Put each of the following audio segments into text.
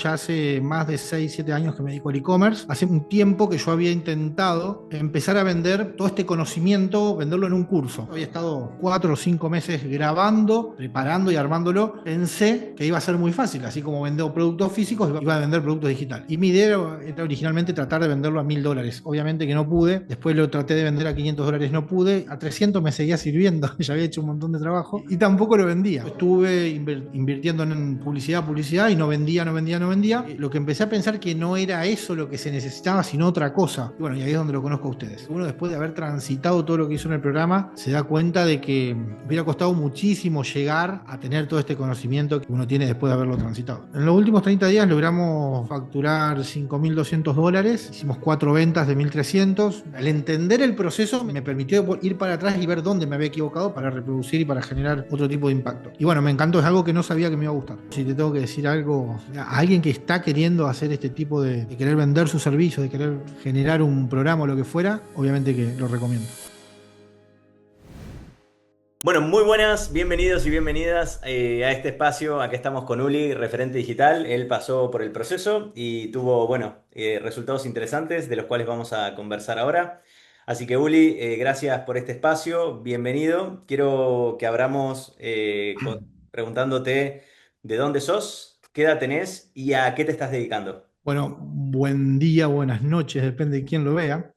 ya hace más de 6 7 años que me dedico al e-commerce. Hace un tiempo que yo había intentado empezar a vender todo este conocimiento, venderlo en un curso. Había estado 4 o 5 meses grabando, preparando y armándolo. Pensé que iba a ser muy fácil, así como vendo productos físicos, iba a vender productos digitales. Y mi idea era originalmente tratar de venderlo a $1000. Obviamente que no pude. Después lo traté de vender a $500, no pude. A 300 me seguía sirviendo, ya había hecho un montón de trabajo y tampoco lo vendía. Estuve invirtiendo en publicidad y no vendía, no vendía, no vendía. Lo que empecé a pensar que no era eso lo que se necesitaba, sino otra cosa. Y bueno, y ahí es donde lo conozco a ustedes. Uno, después de haber transitado todo lo que hizo en el programa, se da cuenta de que hubiera costado muchísimo llegar a tener todo este conocimiento que uno tiene después de haberlo transitado. En los últimos 30 días logramos facturar $5200. Hicimos 4 ventas de 1300. Al entender el proceso me permitió ir para atrás y ver dónde me había equivocado para reproducir y para generar otro tipo de impacto. Y bueno, me encantó, es algo que no sabía que me iba a gustar. Si te tengo que decir algo a alguien que está queriendo hacer este tipo de querer vender sus servicios, de querer generar un programa o lo que fuera, obviamente que lo recomiendo. Bueno, muy buenas, bienvenidos y bienvenidas a este espacio. Aquí estamos con Uli, referente digital. Él pasó por el proceso y tuvo, bueno, resultados interesantes de los cuales vamos a conversar ahora. Así que Uli, gracias por este espacio, bienvenido. Quiero que abramos preguntándote de dónde sos, qué edad tenés y a qué te estás dedicando. Bueno, buen día, buenas noches, depende de quién lo vea.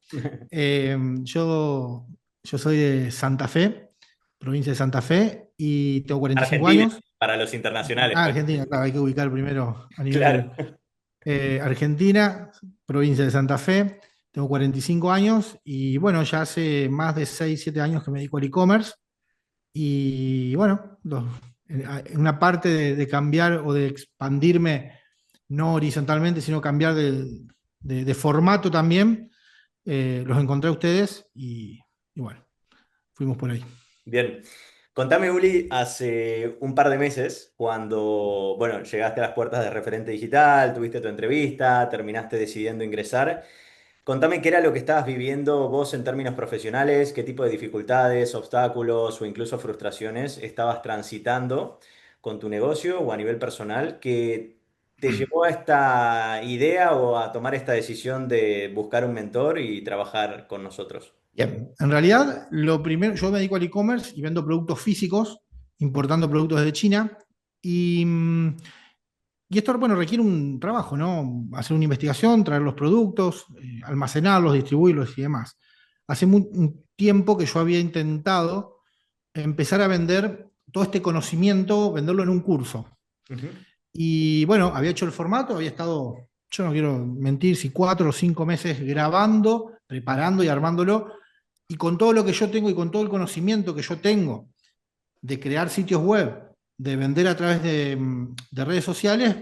Eh, yo, yo soy de Santa Fe, provincia de Santa Fe, y tengo 45 Argentina, años. para los internacionales, pues. Argentina, claro, hay que ubicar primero a nivel Claro. Argentina, provincia de Santa Fe. Tengo 45 años y bueno, ya hace más de 6 7 años que me dedico al e-commerce. Y bueno, en una parte de cambiar o de expandirme, no horizontalmente, sino cambiar de formato también, los encontré a ustedes y bueno, fuimos por ahí. Bien. Contame, Uli, hace un par de meses, cuando, bueno, llegaste a las puertas de Referente Digital, tuviste tu entrevista, terminaste decidiendo ingresar, contame qué era lo que estabas viviendo vos en términos profesionales, qué tipo de dificultades, obstáculos o incluso frustraciones estabas transitando con tu negocio o a nivel personal que te llevó a esta idea o a tomar esta decisión de buscar un mentor y trabajar con nosotros. Bien, en realidad, lo primero, yo me dedico al e-commerce y vendo productos físicos, importando productos desde China. Y, y esto, bueno, requiere un trabajo, ¿no? Hacer una investigación, traer los productos, almacenarlos, distribuirlos y demás. Hace un tiempo que yo había intentado empezar a vender todo este conocimiento, venderlo en un curso. Ujú. Y bueno, había hecho el formato, había estado, yo no quiero mentir, si 4 o 5 meses grabando, preparando y armándolo. Y con todo lo que yo tengo y con todo el conocimiento que yo tengo de crear sitios web, de vender a través de redes sociales,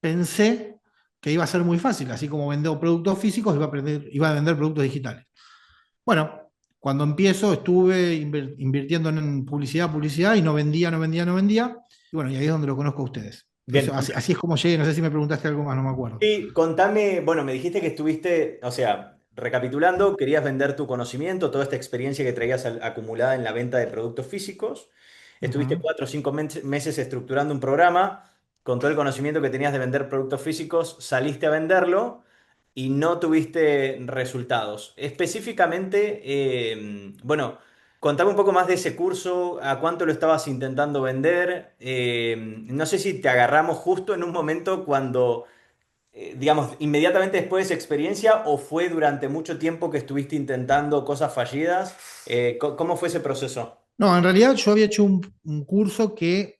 pensé que iba a ser muy fácil, así como vendo productos físicos, iba a vender productos digitales. Bueno, cuando empiezo estuve invirtiendo en publicidad y no vendía, no vendía, no vendía. Y bueno, y ahí es donde lo conozco a ustedes. Entonces, Bien. así es como llegué, no sé si me preguntaste algo más, no me acuerdo. Sí, contame, bueno, me dijiste que estuviste, o sea, recapitulando, querías vender tu conocimiento, toda esta experiencia que traías acumulada en la venta de productos físicos. Estuviste Ujú. 4 o 5 meses estructurando un programa con todo el conocimiento que tenías de vender productos físicos, saliste a venderlo y no tuviste resultados. Específicamente, bueno, contame un poco más de ese curso, a cuánto lo estabas intentando vender. No sé si te agarramos justo en un momento cuando digamos, inmediatamente después de esa experiencia o fue durante mucho tiempo que estuviste intentando cosas fallidas? ¿Cómo fue ese proceso? No, en realidad yo había hecho un curso que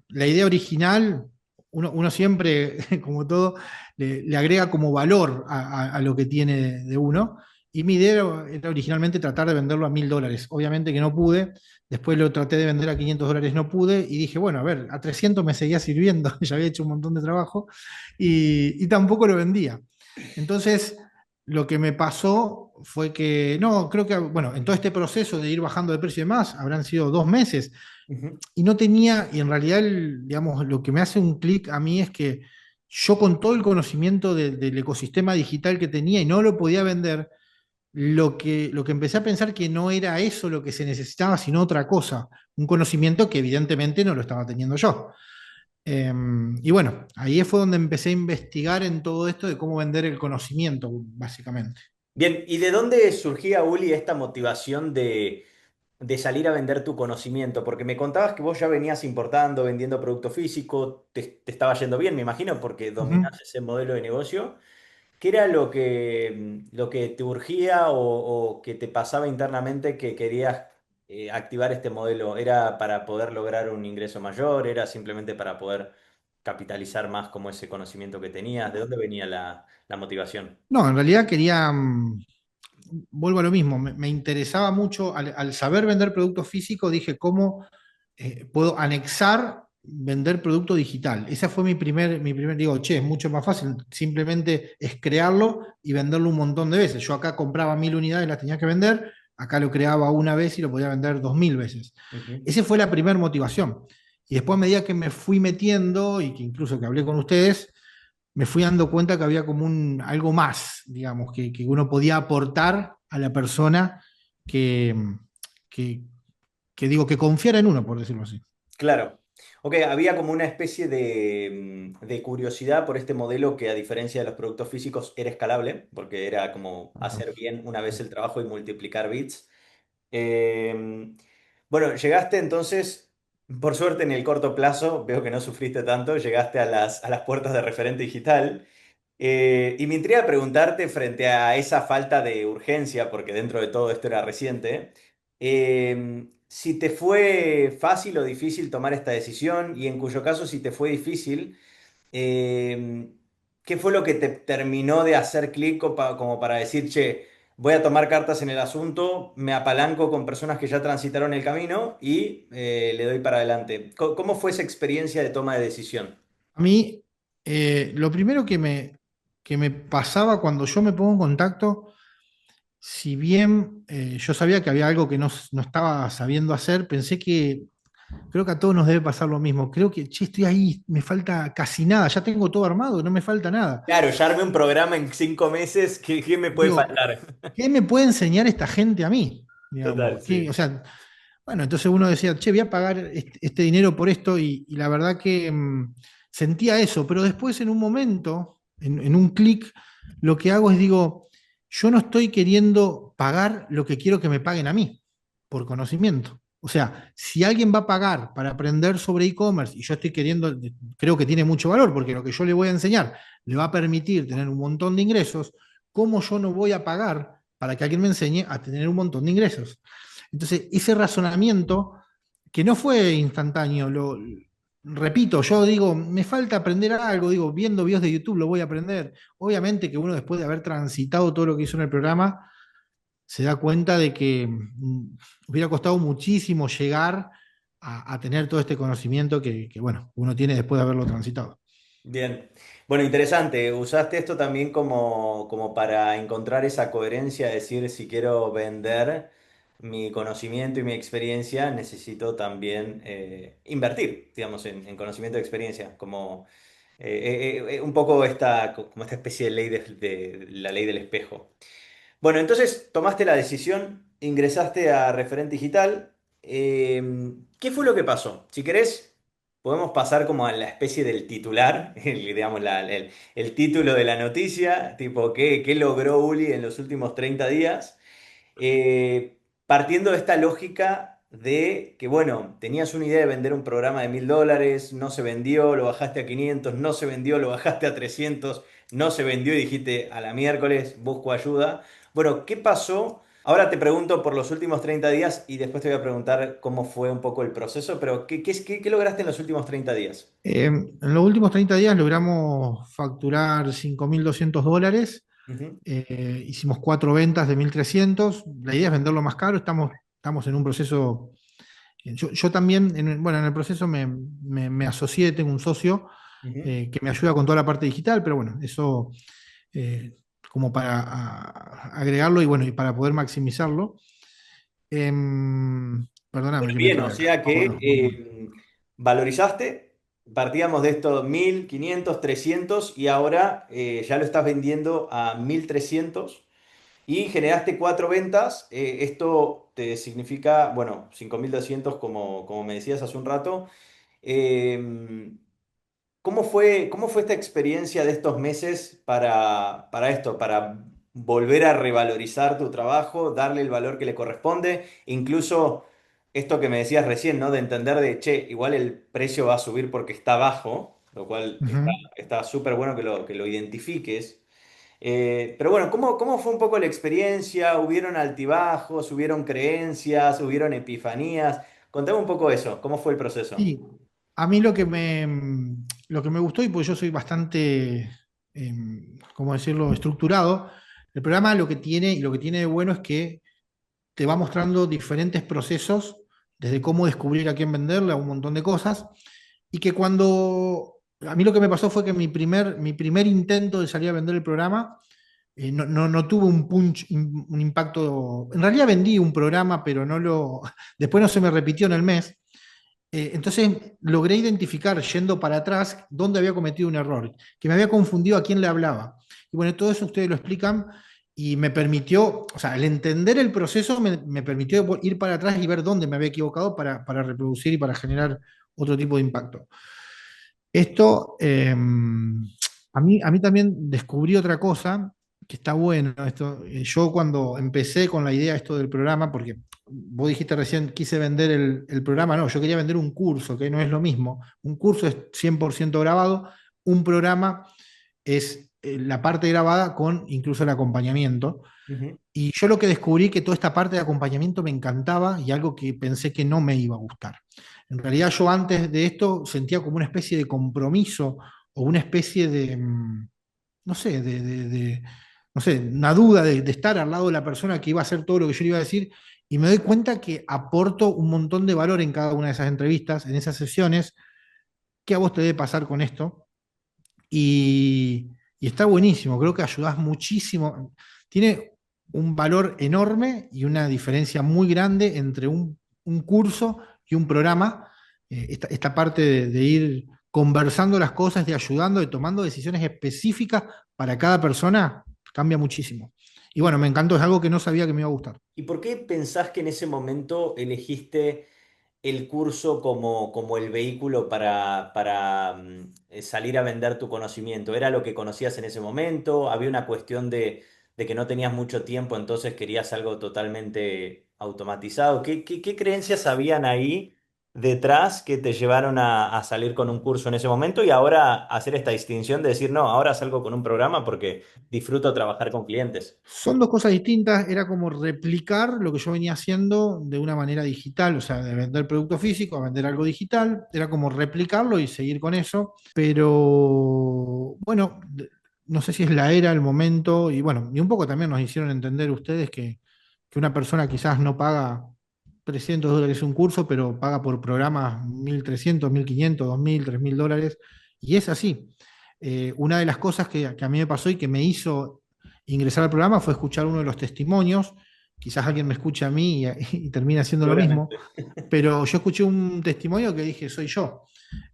la idea original, uno siempre, como todo, le agrega como valor a lo que tiene de uno. Y mi idea era originalmente tratar de venderlo a $1000. Obviamente que no pude. Después lo traté de vender a $500, no pude. Y dije, bueno, a ver, a 300 me seguía sirviendo. Ya había hecho un montón de trabajo. Y tampoco lo vendía. Entonces, lo que me pasó fue que, no, creo que, bueno, en todo este proceso de ir bajando de precio y demás, habrán sido 2 meses, Ujú. y no tenía, y en realidad, digamos, lo que me hace un clic a mí es que yo con todo el conocimiento del ecosistema digital que tenía y no lo podía vender, lo que empecé a pensar que no era eso lo que se necesitaba, sino otra cosa, un conocimiento que evidentemente no lo estaba teniendo yo. Y bueno, ahí fue donde empecé a investigar en todo esto de cómo vender el conocimiento, básicamente. Bien, ¿y de dónde surgía, Uli, esta motivación de salir a vender tu conocimiento? Porque me contabas que vos ya venías importando, vendiendo producto físico, te estaba yendo bien, me imagino, porque Ujú. dominás ese modelo de negocio. ¿Qué era lo que te urgía o que te pasaba internamente que querías activar este modelo? ¿Era para poder lograr un ingreso mayor? ¿Era simplemente para poder capitalizar más como ese conocimiento que tenías? ¿De dónde venía la motivación? No, en realidad quería, vuelvo a lo mismo, me interesaba mucho, al saber vender productos físicos, dije, ¿cómo puedo anexar vender producto digital? Esa fue digo, che, es mucho más fácil, simplemente es crearlo y venderlo un montón de veces. Yo acá compraba 1000 unidades, las tenía que vender, acá lo creaba una vez y lo podía vender 2000 veces. Ujú. Esa fue la primera motivación. Y después, a medida que me fui metiendo, y que incluso que hablé con ustedes, me fui dando cuenta que había como algo más, digamos, que uno podía aportar a la persona que, que, que digo, que confiara en uno, por decirlo así. Claro. Ok, había como una especie de curiosidad por este modelo que a diferencia de los productos físicos era escalable, porque era como hacer bien una vez el trabajo y multiplicar bits. Eh, bueno, llegaste entonces, por suerte en el corto plazo, veo que no sufriste tanto, llegaste a a las puertas de referente digital. Y me intriga preguntarte frente a esa falta de urgencia, porque dentro de todo esto era reciente, si te fue fácil o difícil tomar esta decisión y en cuyo caso si te fue difícil, eh, ¿qué fue lo que te terminó de hacer clic como para decir, che, voy a tomar cartas en el asunto, me apalanco con personas que ya transitaron el camino y le doy para adelante? ¿Cómo fue esa experiencia de toma de decisión? A mí, lo primero que me pasaba cuando yo me pongo en contacto, si bien yo sabía que había algo que no estaba sabiendo hacer, pensé que creo que a todos nos debe pasar lo mismo. Creo que, che, estoy ahí, me falta casi nada, ya tengo todo armado, no me falta nada. Claro, ya armé un programa en 5 meses, ¿qué me puede Digo, faltar? ¿qué me puede enseñar esta gente a mí? Total, Digamos, sí. o sea, bueno, entonces uno decía, che, voy a pagar este dinero por esto y la verdad que sentía eso, pero después en un momento, en un clic, lo que hago es digo, yo no estoy queriendo pagar lo que quiero que me paguen a mí, por conocimiento. O sea, si alguien va a pagar para aprender sobre e-commerce y yo estoy queriendo, creo que tiene mucho valor porque lo que yo le voy a enseñar le va a permitir tener un montón de ingresos, ¿cómo yo no voy a pagar para que alguien me enseñe a tener un montón de ingresos? Entonces, ese razonamiento, que no fue instantáneo, repito, yo digo, me falta aprender algo, digo, viendo videos de YouTube lo voy a aprender. Obviamente que uno después de haber transitado todo lo que hizo en el programa, se da cuenta de que hubiera costado muchísimo llegar a tener todo este conocimiento bueno, uno tiene después de haberlo transitado. Bien. Bueno, interesante. Usaste esto también como para encontrar esa coherencia, decir, si quiero vender mi conocimiento y mi experiencia, necesito también invertir, digamos, en conocimiento y experiencia, como un poco como esta especie de ley de la ley del espejo. Bueno, entonces tomaste la decisión, ingresaste a Referente Digital. ¿Qué fue lo que pasó? Si querés, podemos pasar como a la especie del titular, digamos, el título de la noticia, tipo, ¿qué logró Uli en los últimos 30 días? Partiendo de esta lógica de que, bueno, tenías una idea de vender un programa de $1000, no se vendió, lo bajaste a 500, no se vendió, lo bajaste a 300, no se vendió y dijiste, a la miércoles, busco ayuda. Bueno, ¿qué pasó? Ahora te pregunto por los últimos 30 días y después te voy a preguntar cómo fue un poco el proceso, pero ¿qué lograste en los últimos 30 días? En los últimos 30 días logramos facturar $5200. Ujú, Hicimos 4 ventas de 1300. La idea es venderlo más caro. Estamos en un proceso. Yo también, bueno, en el proceso me asocié, tengo un socio ujú. que me ayuda con toda la parte digital, pero bueno, eso como para agregarlo y bueno, y para poder maximizarlo. Perdóname que me Bien, o trabé acá. sea que Vamos. valorizaste, partíamos de estos 1500, 300 y ahora ya lo estás vendiendo a 1300 y generaste 4 ventas. Esto te significa, bueno, 5200 como me decías hace un rato. Eh, cómo fue esta experiencia de estos meses para esto, para volver a revalorizar tu trabajo, darle el valor que le corresponde? Incluso esto que me decías recién, ¿no? De entender de, che, igual el precio va a subir porque está bajo, lo cual Ujú. está súper bueno que lo identifiques. Pero bueno, ¿cómo fue un poco la experiencia? ¿Hubieron altibajos? ¿Hubieron creencias? ¿Hubieron epifanías? Contame un poco eso, ¿cómo fue el proceso? Sí, a mí lo que me gustó, y pues yo soy bastante, ¿cómo decirlo?, estructurado, el programa lo que tiene, y lo que tiene de bueno es que te va mostrando diferentes procesos, desde cómo descubrir a quién venderle, a un montón de cosas, y que cuando, a mí lo que me pasó fue que mi primer intento de salir a vender el programa, no tuvo un punch, un impacto, en realidad vendí un programa, pero después no se me repitió en el mes. Entonces logré identificar, yendo para atrás, dónde había cometido un error, que me había confundido a quién le hablaba. Y bueno, todo eso ustedes lo explican y me permitió, o sea, el entender el proceso me permitió ir para atrás y ver dónde me había equivocado para reproducir y para generar otro tipo de impacto. Esto, a mí también descubrí otra cosa que está bueno. Esto, yo cuando empecé con la idea esto del programa, porque vos dijiste recién, quise vender el programa, no, yo quería vender un curso, que no es lo mismo. Un curso es 100% grabado, un programa es la parte grabada con incluso el acompañamiento. Ujú. Y yo lo que descubrí que toda esta parte de acompañamiento me encantaba y algo que pensé que no me iba a gustar. En realidad yo antes de esto sentía como una especie de compromiso o una especie de, no sé, no sé, una duda de estar al lado de la persona que iba a hacer todo lo que yo le iba a decir, y me doy cuenta que aporto un montón de valor en cada una de esas entrevistas, en esas sesiones, que a vos te debe pasar con esto, y, y está buenísimo, creo que ayudás muchísimo. Tiene un valor enorme y una diferencia muy grande entre un curso y un programa. Esta parte de ir conversando las cosas, de ayudando, de tomando decisiones específicas para cada persona, cambia muchísimo. Y bueno, me encantó, es algo que no sabía que me iba a gustar. ¿Y por qué pensás que en ese momento elegiste el curso como el vehículo para salir a vender tu conocimiento? ¿Era lo que conocías en ese momento? ¿Había una cuestión de que no tenías mucho tiempo, entonces querías algo totalmente automatizado? ¿Qué creencias habían ahí detrás que te llevaron a salir con un curso en ese momento y ahora hacer esta distinción de decir, no, ahora salgo con un programa porque disfruto trabajar con clientes? Son dos cosas distintas, era como replicar lo que yo venía haciendo de una manera digital, o sea, de vender producto físico a vender algo digital, era como replicarlo y seguir con eso, pero bueno, no sé si es la era, el momento, y bueno, y un poco también nos hicieron entender ustedes que una persona quizás no paga $300 un curso, pero paga por programas 1.300, 1.500, 2.000, $3.000, y es así. Una de las cosas que a mí me pasó y que me hizo ingresar al programa fue escuchar uno de los testimonios. Quizás alguien me escuche a mí y termina haciendo lo mismo, Seguramente. pero yo escuché un testimonio que dije, soy yo.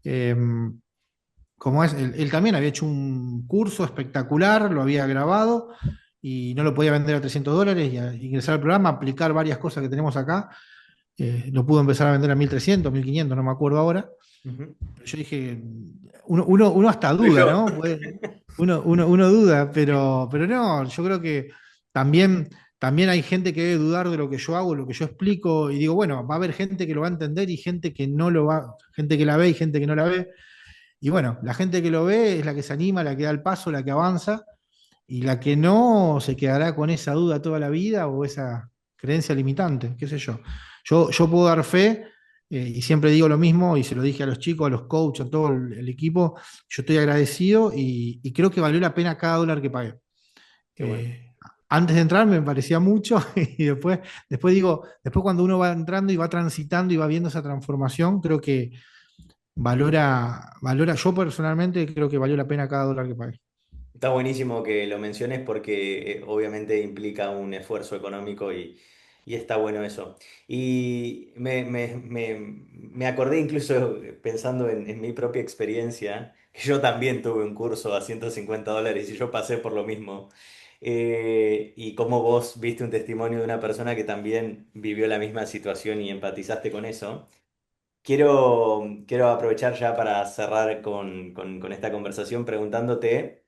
Eh, Como es, él también había hecho un curso espectacular, lo había grabado y no lo podía vender a $300 y ingresar al programa, aplicar varias cosas que tenemos acá. Lo pudo empezar a vender a 1.300, 1.500, no me acuerdo ahora. Ujú. Pero yo dije, uno hasta Soy duda, yo. ¿no? Uno duda, pero no, yo creo que también, también hay gente que debe dudar de lo que yo hago, lo que yo explico, y digo, bueno, va a haber gente que lo va a entender y gente que no lo va, gente que la ve y gente que no la ve. Y bueno, la gente que lo ve es la que se anima, la que da el paso, la que avanza, y la que no se quedará con esa duda toda la vida o esa creencia limitante, qué sé yo. Yo puedo dar fe, y siempre digo lo mismo, y se lo dije a los chicos, a los coaches, a todo el equipo, yo estoy agradecido y creo que valió la pena cada dólar que pagué. Qué bueno. Eh, Antes de entrar me parecía mucho y después digo, después cuando uno va entrando y va transitando y va viendo esa transformación, creo que yo personalmente creo que valió la pena cada dólar que pagué. Está buenísimo que lo menciones porque obviamente implica un esfuerzo económico y está bueno eso. Y me acordé incluso pensando en mi propia experiencia, que yo también tuve un curso a $150 y yo pasé por lo mismo. Y cómo vos viste un testimonio de una persona que también vivió la misma situación y empatizaste con eso. quiero aprovechar ya para cerrar con esta conversación preguntándote,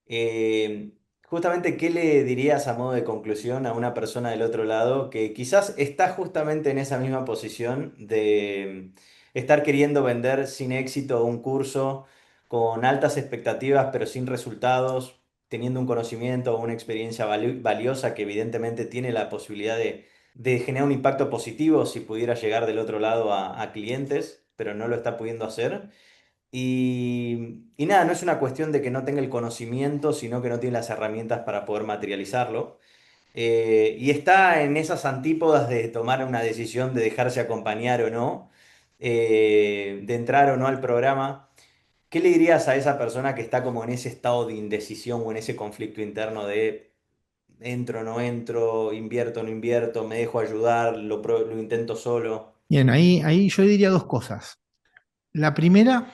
eh, justamente, ¿qué le dirías a modo de conclusión a una persona del otro lado que quizás está justamente en esa misma posición de estar queriendo vender sin éxito un curso con altas expectativas pero sin resultados, teniendo un conocimiento o una experiencia valiosa que evidentemente tiene la posibilidad de generar un impacto positivo si pudiera llegar del otro lado a clientes, pero no lo está pudiendo hacer? Y nada, no es una cuestión de que no tenga el conocimiento, sino que no tiene las herramientas para poder materializarlo. Y está en esas antípodas de tomar una decisión de dejarse acompañar o no, de entrar o no al programa. ¿Qué le dirías a esa persona que está como en ese estado de indecisión o en ese conflicto interno de entro o no entro, invierto o no invierto, me dejo ayudar, lo intento solo? Bien, ahí yo diría dos cosas. La primera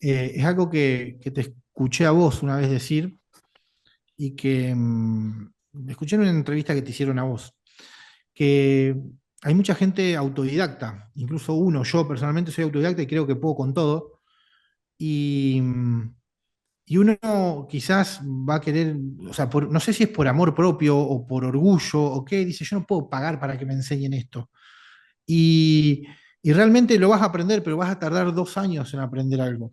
es algo que te escuché a vos una vez decir y que escuché en una entrevista que te hicieron a vos, que hay mucha gente autodidacta, incluso uno, yo personalmente soy autodidacta y creo que puedo con todo, y, y uno quizás va a querer, o sea, no sé si es por amor propio o por orgullo o qué, dice, yo no puedo pagar para que me enseñen esto. Y, y realmente lo vas a aprender, pero vas a tardar 2 años en aprender algo.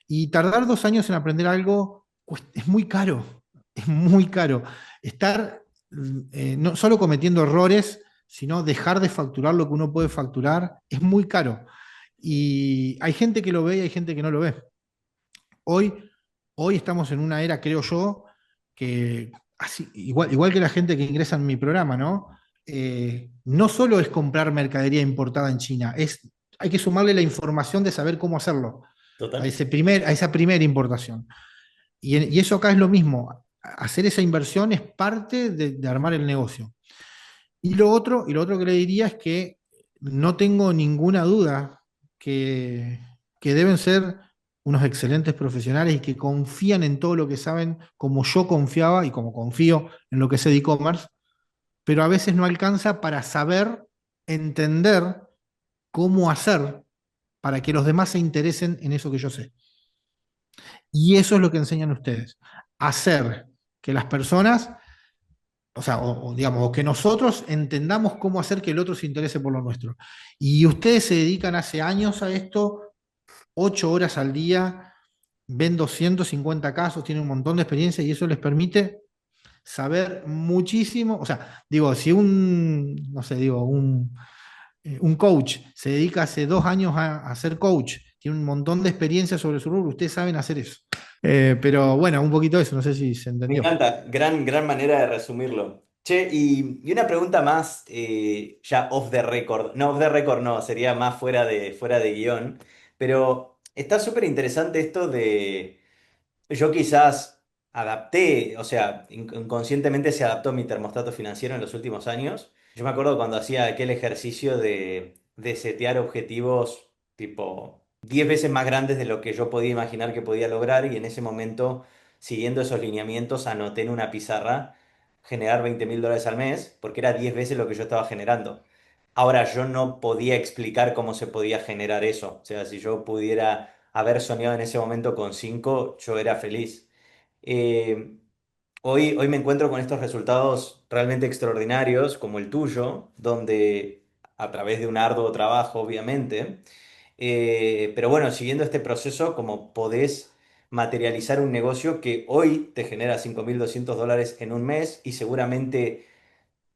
Y tardar 2 años en aprender algo es muy caro, es muy caro. Estar no solo cometiendo errores, sino dejar de facturar lo que uno puede facturar, es muy caro. Y hay gente que lo ve y hay gente que no lo ve. Hoy, hoy estamos en una era, creo yo, que igual que la gente que ingresa en mi programa, ¿no? No solo es comprar mercadería importada en China, hay que sumarle la información de saber cómo hacerlo Total. a esa primera importación. Y eso acá es lo mismo. Hacer esa inversión es parte de armar el negocio. Y lo otro que le diría es que no tengo ninguna duda que, que deben ser unos excelentes profesionales y que confían en todo lo que saben, como yo confiaba y como confío en lo que sé de e-commerce, pero a veces no alcanza para saber entender cómo hacer para que los demás se interesen en eso que yo sé. Y eso es lo que enseñan ustedes. Hacer que las personas, o sea, digamos, o que nosotros entendamos cómo hacer que el otro se interese por lo nuestro. Y ustedes se dedican hace años a esto, 8 horas al día, ven 250 casos, tienen un montón de experiencia y eso les permite saber muchísimo. O sea, digo, si no sé, digo, un coach se dedica hace 2 años a ser coach, tiene un montón de experiencia sobre su rubro, ustedes saben hacer eso. Pero bueno, un poquito de eso, no sé si se Me entendió. encanta, gran manera de resumirlo. Che, y una pregunta más, ya off the record. No, off the record no, sería más fuera de guión. Pero está súper interesante esto de, yo quizás adapté, o sea, inconscientemente se adaptó mi termostato financiero en los últimos años. Yo me acuerdo cuando hacía aquel ejercicio de setear objetivos tipo 10 veces más grandes de lo que yo podía imaginar que podía lograr y en ese momento, siguiendo esos lineamientos, anoté en una pizarra generar $20.000 al mes porque era 10 veces lo que yo estaba generando. Ahora, yo no podía explicar cómo se podía generar eso. O sea, si yo pudiera haber soñado en ese momento con 5 yo era feliz. Eh, hoy me encuentro con estos resultados realmente extraordinarios, como el tuyo, donde a través de un arduo trabajo, obviamente, pero bueno, siguiendo este proceso, como podés materializar un negocio que hoy te genera $5.200 en un mes y seguramente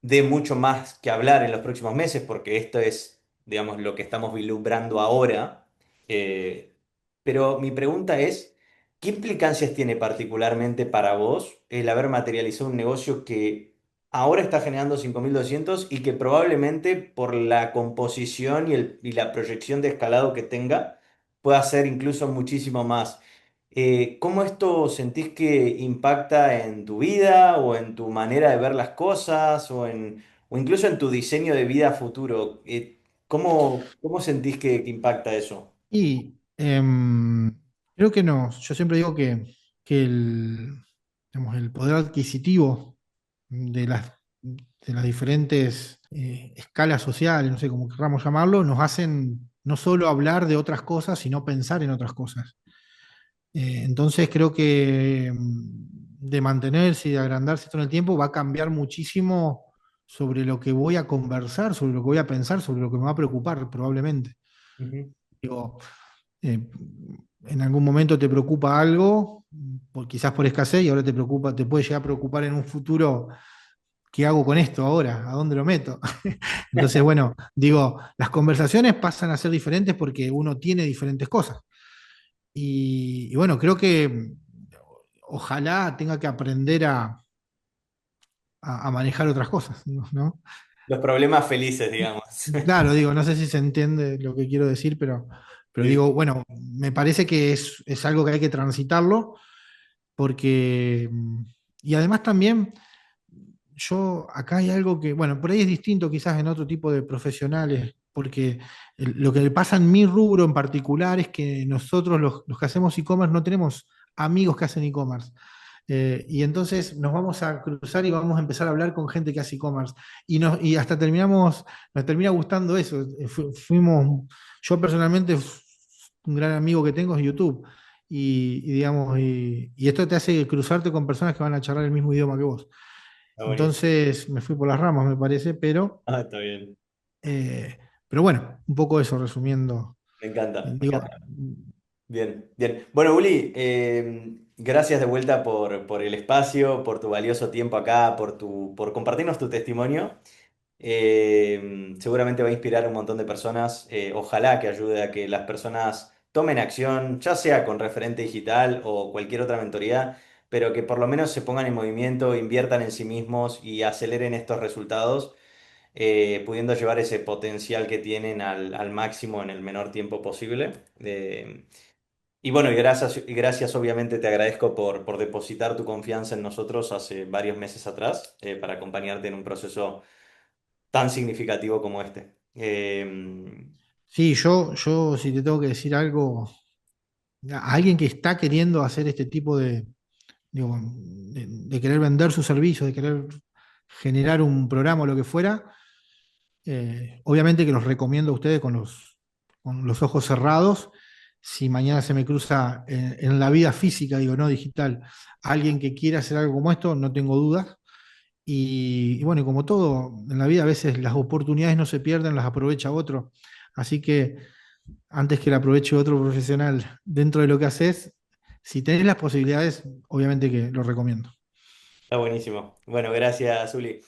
dé mucho más que hablar en los próximos meses, porque esto es, digamos, lo que estamos vislumbrando ahora. Eh, pero mi pregunta es, ¿qué implicancias tiene particularmente para vos el haber materializado un negocio que ahora está generando 5.200 y que probablemente por la composición y la proyección de escalado que tenga, pueda ser incluso muchísimo más? ¿Cómo esto sentís que impacta en tu vida o en tu manera de ver las cosas o incluso en tu diseño de vida futuro? ¿Cómo sentís que impacta eso? Y creo que no, yo siempre digo que digamos, el poder adquisitivo de las diferentes escalas sociales, no sé cómo queramos llamarlo, nos hacen no solo hablar de otras cosas, sino pensar en otras cosas. Entonces creo que de mantenerse y de agrandarse todo el tiempo va a cambiar muchísimo sobre lo que voy a conversar, sobre lo que voy a pensar, sobre lo que me va a preocupar probablemente. Ujú. Digo, eh, en algún momento te preocupa algo, quizás por escasez, y ahora te preocupa, te puede llegar a preocupar en un futuro, ¿qué hago con esto ahora? ¿A dónde lo meto? Entonces, bueno, digo, las conversaciones pasan a ser diferentes porque uno tiene diferentes cosas. Y bueno, creo que ojalá tenga que aprender a manejar otras cosas, ¿no? Los problemas felices, digamos. Claro, digo, no sé si se entiende lo que quiero decir, pero Sí, digo, bueno, me parece que es algo que hay que transitarlo porque, y además también, yo, acá hay algo que, bueno, por ahí es distinto quizás en otro tipo de profesionales, porque lo que le pasa en mi rubro en particular es que nosotros los que hacemos e-commerce no tenemos amigos que hacen e-commerce. Y entonces nos vamos a cruzar y vamos a empezar a hablar con gente que hace e-commerce. Y hasta terminamos, nos termina gustando eso. Fuimos, yo personalmente, un gran amigo que tengo es YouTube. Digamos, y esto te hace cruzarte con personas que van a charlar el mismo idioma que vos. está buenísimo. Entonces me fui por las ramas, me parece, Ah, está bien. eh, pero bueno, un poco eso resumiendo. Me encanta, me Digo, encanta. Bien, bien. Bueno, Uli, gracias de vuelta por el espacio, por tu valioso tiempo acá, por compartirnos tu testimonio. Seguramente va a inspirar a un montón de personas. Ojalá que ayude a que las personas tomen acción, ya sea con referente digital o cualquier otra mentoría, pero que por lo menos se pongan en movimiento, inviertan en sí mismos y aceleren estos resultados, pudiendo llevar ese potencial que tienen al máximo en el menor tiempo posible. Y bueno, y gracias obviamente te agradezco por depositar tu confianza en nosotros hace varios meses atrás, para acompañarte en un proceso tan significativo como este. sí, yo si te tengo que decir algo, a alguien que está queriendo hacer este tipo digo, de querer vender sus servicios, de querer generar un programa o lo que fuera, obviamente que los recomiendo a ustedes con los ojos cerrados. Si mañana se me cruza en la vida física, digo, no digital, alguien que quiera hacer algo como esto, no tengo dudas. Y bueno, y como todo en la vida, a veces las oportunidades no se pierden, las aprovecha otro. Así que antes que la aproveche otro profesional dentro de lo que haces, si tenés las posibilidades, obviamente que lo recomiendo. Está buenísimo. Bueno, gracias, Uli.